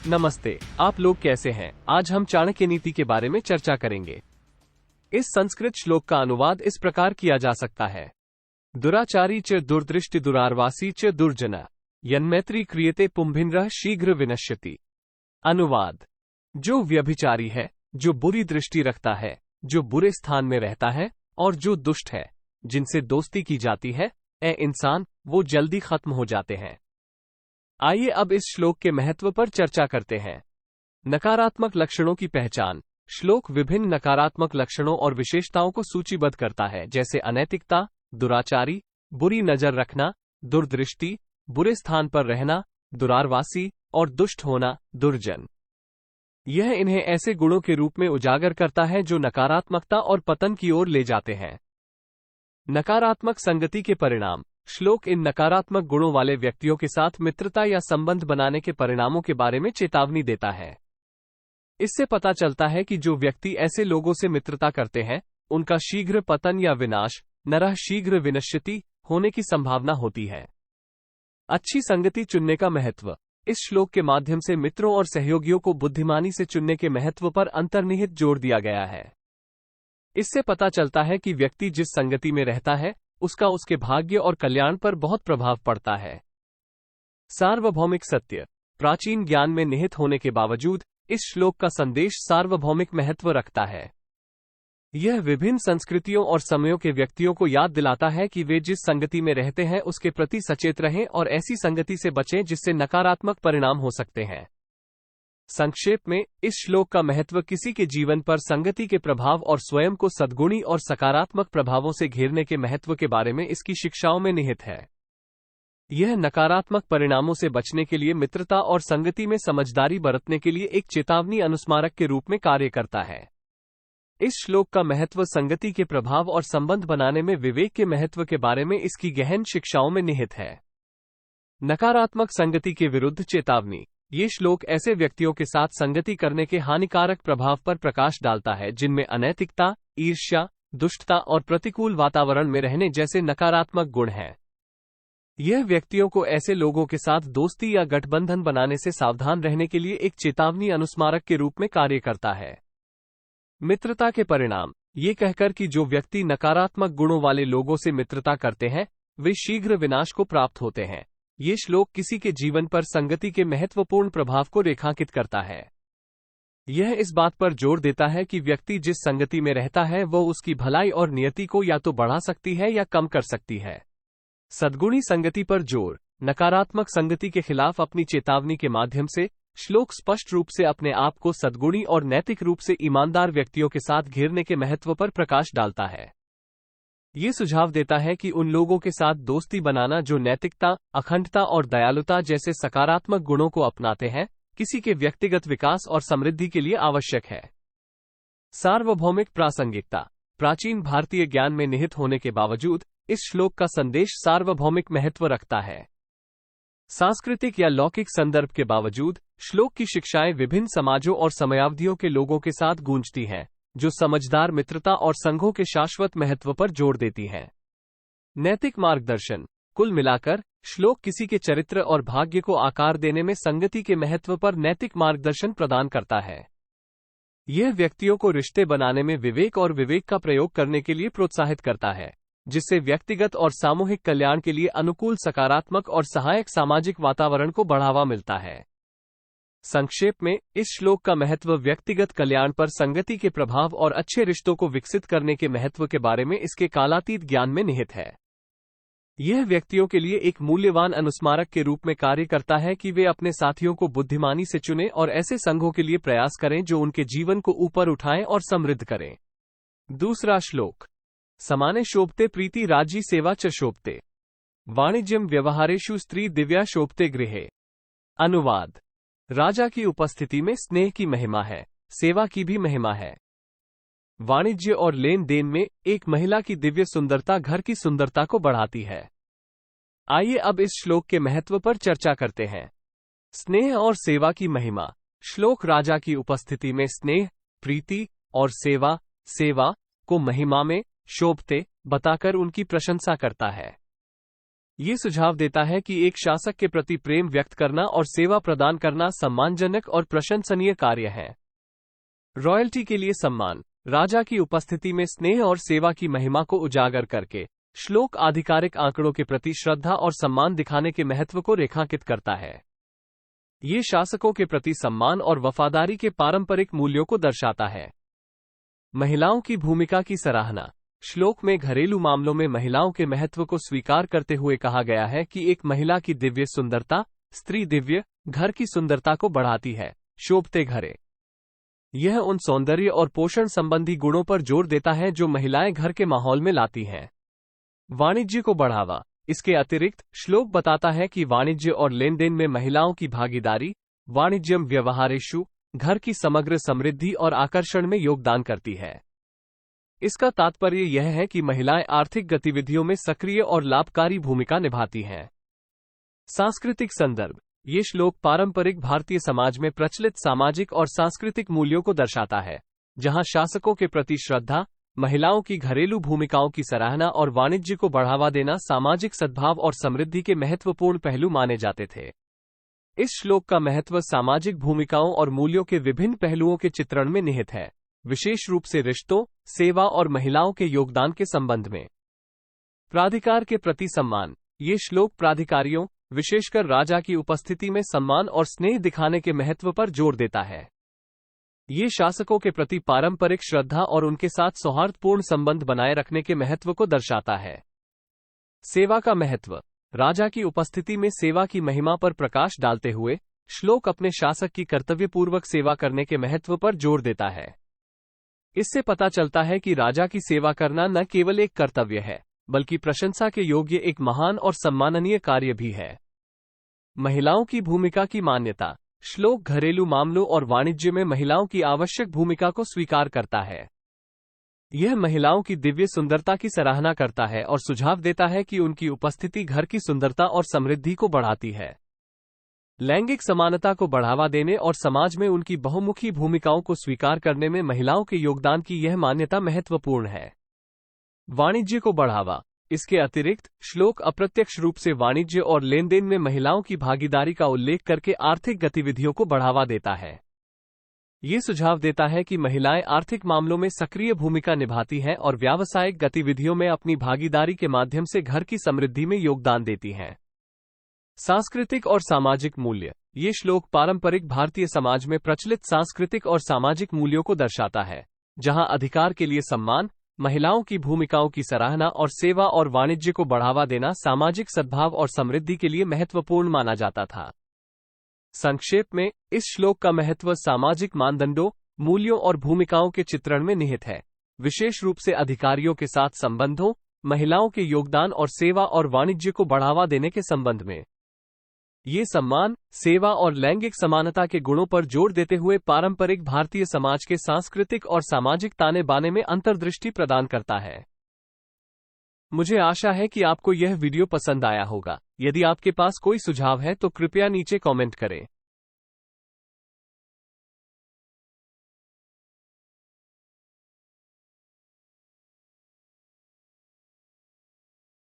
नमस्ते, आप लोग कैसे हैं? आज हम चाणक्य नीति के बारे में चर्चा करेंगे। इस संस्कृत श्लोक का अनुवाद इस प्रकार किया जा सकता है। दुराचारी च दुर्दृष्टि दुरारवासी च दुर्जन यन्मैत्री क्रियते पुंभिन्रः शीघ्र विनश्यति। अनुवाद: जो व्यभिचारी है, जो बुरी दृष्टि रखता है, जो बुरे स्थान में रहता है और जो दुष्ट है, जिनसे दोस्ती की जाती है, ए इंसान, वो जल्दी खत्म हो जाते हैं। आइए अब इस श्लोक के महत्व पर चर्चा करते हैं। नकारात्मक लक्षणों की पहचान। श्लोक विभिन्न नकारात्मक लक्षणों और विशेषताओं को सूचीबद्ध करता है, जैसे अनैतिकता, दुराचारी, बुरी नजर रखना, दुर्दृष्टि, बुरे स्थान पर रहना, दुरारवासी और दुष्ट होना, दुर्जन। यह इन्हें ऐसे गुणों के रूप में उजागर करता है जो नकारात्मकता और पतन की ओर ले जाते हैं। नकारात्मक संगति के परिणाम। श्लोक इन नकारात्मक गुणों वाले व्यक्तियों के साथ मित्रता या संबंध बनाने के परिणामों के बारे में चेतावनी देता है। इससे पता चलता है कि जो व्यक्ति ऐसे लोगों से मित्रता करते हैं, उनका शीघ्र पतन या विनाश, नरः शीघ्र विनश्यति, होने की संभावना होती है। अच्छी संगति चुनने का महत्व। इस श्लोक के माध्यम से मित्रों और सहयोगियों को बुद्धिमानी से चुनने के महत्व पर अंतर्निहित जोर दिया गया है। इससे पता चलता है कि व्यक्ति जिस संगति में रहता है, उसका उसके भाग्य और कल्याण पर बहुत प्रभाव पड़ता है। सार्वभौमिक सत्य। प्राचीन ज्ञान में निहित होने के बावजूद इस श्लोक का संदेश सार्वभौमिक महत्व रखता है। यह विभिन्न संस्कृतियों और समयों के व्यक्तियों को याद दिलाता है कि वे जिस संगति में रहते हैं उसके प्रति सचेत रहें और ऐसी संगति से बचें जिससे नकारात्मक परिणाम हो सकते हैं। संक्षेप में, इस श्लोक का महत्व किसी के जीवन पर संगति के प्रभाव और स्वयं को सद्गुणी और सकारात्मक प्रभावों से घेरने के महत्व के बारे में इसकी शिक्षाओं में निहित है। यह नकारात्मक परिणामों से बचने के लिए मित्रता और संगति में समझदारी बरतने के लिए एक चेतावनी अनुस्मारक के रूप में कार्य करता है। इस श्लोक का महत्व संगति के प्रभाव और संबंध बनाने में विवेक के महत्व के बारे में इसकी गहन शिक्षाओं में निहित है। नकारात्मक संगति के विरुद्ध चेतावनी। ये श्लोक ऐसे व्यक्तियों के साथ संगति करने के हानिकारक प्रभाव पर प्रकाश डालता है जिनमें अनैतिकता, ईर्ष्या, दुष्टता और प्रतिकूल वातावरण में रहने जैसे नकारात्मक गुण हैं। यह व्यक्तियों को ऐसे लोगों के साथ दोस्ती या गठबंधन बनाने से सावधान रहने के लिए एक चेतावनी अनुस्मारक के रूप में कार्य करता है। मित्रता के परिणाम। ये कहकर कि जो व्यक्ति नकारात्मक गुणों वाले लोगों से मित्रता करते हैं, वे शीघ्र विनाश को प्राप्त होते हैं। ये श्लोक किसी के जीवन पर संगति के महत्वपूर्ण प्रभाव को रेखांकित करता है। यह इस बात पर जोर देता है कि व्यक्ति जिस संगति में रहता है वो उसकी भलाई और नियति को या तो बढ़ा सकती है या कम कर सकती है। सद्गुणी संगति पर जोर। नकारात्मक संगति के खिलाफ अपनी चेतावनी के माध्यम से श्लोक स्पष्ट रूप से अपने आप को सद्गुणी और नैतिक रूप से ईमानदार व्यक्तियों के साथ घेरने के महत्व पर प्रकाश डालता है। ये सुझाव देता है कि उन लोगों के साथ दोस्ती बनाना जो नैतिकता, अखंडता और दयालुता जैसे सकारात्मक गुणों को अपनाते हैं, किसी के व्यक्तिगत विकास और समृद्धि के लिए आवश्यक है। सार्वभौमिक प्रासंगिकता। प्राचीन भारतीय ज्ञान में निहित होने के बावजूद इस श्लोक का संदेश सार्वभौमिक महत्व रखता है। सांस्कृतिक या लौकिक संदर्भ के बावजूद श्लोक की शिक्षाएं विभिन्न समाजों और समयावधियों के लोगों के साथ गूंजती हैं, जो समझदार मित्रता और संघों के शाश्वत महत्व पर जोर देती हैं। नैतिक मार्गदर्शन। कुल मिलाकर श्लोक किसी के चरित्र और भाग्य को आकार देने में संगति के महत्व पर नैतिक मार्गदर्शन प्रदान करता है। यह व्यक्तियों को रिश्ते बनाने में विवेक और विवेक का प्रयोग करने के लिए प्रोत्साहित करता है, जिससे व्यक्तिगत और सामूहिक कल्याण के लिए अनुकूल, सकारात्मक और सहायक सामाजिक वातावरण को बढ़ावा मिलता है। संक्षेप में, इस श्लोक का महत्व व्यक्तिगत कल्याण पर संगति के प्रभाव और अच्छे रिश्तों को विकसित करने के महत्व के बारे में इसके कालातीत ज्ञान में निहित है। यह व्यक्तियों के लिए एक मूल्यवान अनुस्मारक के रूप में कार्य करता है कि वे अपने साथियों को बुद्धिमानी से चुनें और ऐसे संघों के लिए प्रयास करें जो उनके जीवन को ऊपर उठाएं और समृद्ध करें। दूसरा श्लोक। समाने शोभते प्रीति राज्य सेवा च शोभते वाणिज्यम व्यवहारेषु स्त्री दिव्या शोभते गृहे। अनुवाद। राजा की उपस्थिति में स्नेह की महिमा है, सेवा की भी महिमा है। वाणिज्य और लेन देन में एक महिला की दिव्य सुंदरता घर की सुंदरता को बढ़ाती है। आइए अब इस श्लोक के महत्व पर चर्चा करते हैं। स्नेह और सेवा की महिमा। श्लोक राजा की उपस्थिति में स्नेह, प्रीति और सेवा को महिमा में शोभते बताकर उनकी प्रशंसा करता है। ये सुझाव देता है कि एक शासक के प्रति प्रेम व्यक्त करना और सेवा प्रदान करना सम्मानजनक और प्रशंसनीय कार्य है। रॉयल्टी के लिए सम्मान। राजा की उपस्थिति में स्नेह और सेवा की महिमा को उजागर करके श्लोक आधिकारिक आंकड़ों के प्रति श्रद्धा और सम्मान दिखाने के महत्व को रेखांकित करता है। ये शासकों के प्रति सम्मान और वफादारी के पारंपरिक मूल्यों को दर्शाता है। महिलाओं की भूमिका की सराहना। श्लोक में घरेलू मामलों में महिलाओं के महत्व को स्वीकार करते हुए कहा गया है कि एक महिला की दिव्य सुंदरता, स्त्री दिव्य, घर की सुंदरता को बढ़ाती है। शोभते घरे। यह उन सौंदर्य और पोषण संबंधी गुणों पर जोर देता है जो महिलाएं घर के माहौल में लाती हैं। वाणिज्य को बढ़ावा। इसके अतिरिक्त श्लोक बताता है कि वाणिज्य और लेन देन में महिलाओं की भागीदारी वाणिज्यम व्यवहारेषु घर की समग्र समृद्धि और आकर्षण में योगदान करती है। इसका तात्पर्य यह है कि महिलाएं आर्थिक गतिविधियों में सक्रिय और लाभकारी भूमिका निभाती हैं। सांस्कृतिक संदर्भ। ये श्लोक पारंपरिक भारतीय समाज में प्रचलित सामाजिक और सांस्कृतिक मूल्यों को दर्शाता है, जहां शासकों के प्रति श्रद्धा, महिलाओं की घरेलू भूमिकाओं की सराहना और वाणिज्य को बढ़ावा देना सामाजिक सद्भाव और समृद्धि के महत्वपूर्ण पहलू माने जाते थे। इस श्लोक का महत्व सामाजिक भूमिकाओं और मूल्यों के विभिन्न पहलुओं के चित्रण में निहित है, विशेष रूप से रिश्तों, सेवा और महिलाओं के योगदान के संबंध में। प्राधिकार के प्रति सम्मान। ये श्लोक प्राधिकारियों, विशेषकर राजा की उपस्थिति में सम्मान और स्नेह दिखाने के महत्व पर जोर देता है। ये शासकों के प्रति पारंपरिक श्रद्धा और उनके साथ सौहार्दपूर्ण संबंध बनाए रखने के महत्व को दर्शाता है। सेवा का महत्व। राजा की उपस्थिति में सेवा की महिमा पर प्रकाश डालते हुए श्लोक अपने शासक की कर्तव्यपूर्वक सेवा करने के महत्व पर जोर देता है। इससे पता चलता है कि राजा की सेवा करना न केवल एक कर्तव्य है, बल्कि प्रशंसा के योग्य एक महान और सम्माननीय कार्य भी है। महिलाओं की भूमिका की मान्यता। श्लोक घरेलू मामलों और वाणिज्य में महिलाओं की आवश्यक भूमिका को स्वीकार करता है। यह महिलाओं की दिव्य सुंदरता की सराहना करता है और सुझाव देता है कि उनकी उपस्थिति घर की सुंदरता और समृद्धि को बढ़ाती है। लैंगिक समानता को बढ़ावा देने और समाज में उनकी बहुमुखी भूमिकाओं को स्वीकार करने में महिलाओं के योगदान की यह मान्यता महत्वपूर्ण है। वाणिज्य को बढ़ावा। इसके अतिरिक्त श्लोक अप्रत्यक्ष रूप से वाणिज्य और लेन देन में महिलाओं की भागीदारी का उल्लेख करके आर्थिक गतिविधियों को बढ़ावा देता है। ये सुझाव देता है कि महिलाएं आर्थिक मामलों में सक्रिय भूमिका निभाती हैं और व्यावसायिक गतिविधियों में अपनी भागीदारी के माध्यम से घर की समृद्धि में योगदान देती हैं। सांस्कृतिक और सामाजिक मूल्य। ये श्लोक पारंपरिक भारतीय समाज में प्रचलित सांस्कृतिक और सामाजिक मूल्यों को दर्शाता है, जहां अधिकार के लिए सम्मान, महिलाओं की भूमिकाओं की सराहना और सेवा और वाणिज्य को बढ़ावा देना सामाजिक सद्भाव और समृद्धि के लिए महत्वपूर्ण माना जाता था। संक्षेप में, इस श्लोक का महत्व सामाजिक मानदंडों, मूल्यों और भूमिकाओं के चित्रण में निहित है, विशेष रूप से अधिकारियों के साथ संबंधों, महिलाओं के योगदान और सेवा और वाणिज्य को बढ़ावा देने के संबंध में। ये सम्मान, सेवा और लैंगिक समानता के गुणों पर जोर देते हुए पारंपरिक भारतीय समाज के सांस्कृतिक और सामाजिक ताने बाने में अंतर्दृष्टि प्रदान करता है। मुझे आशा है कि आपको यह वीडियो पसंद आया होगा। यदि आपके पास कोई सुझाव है तो कृपया नीचे कमेंट करें।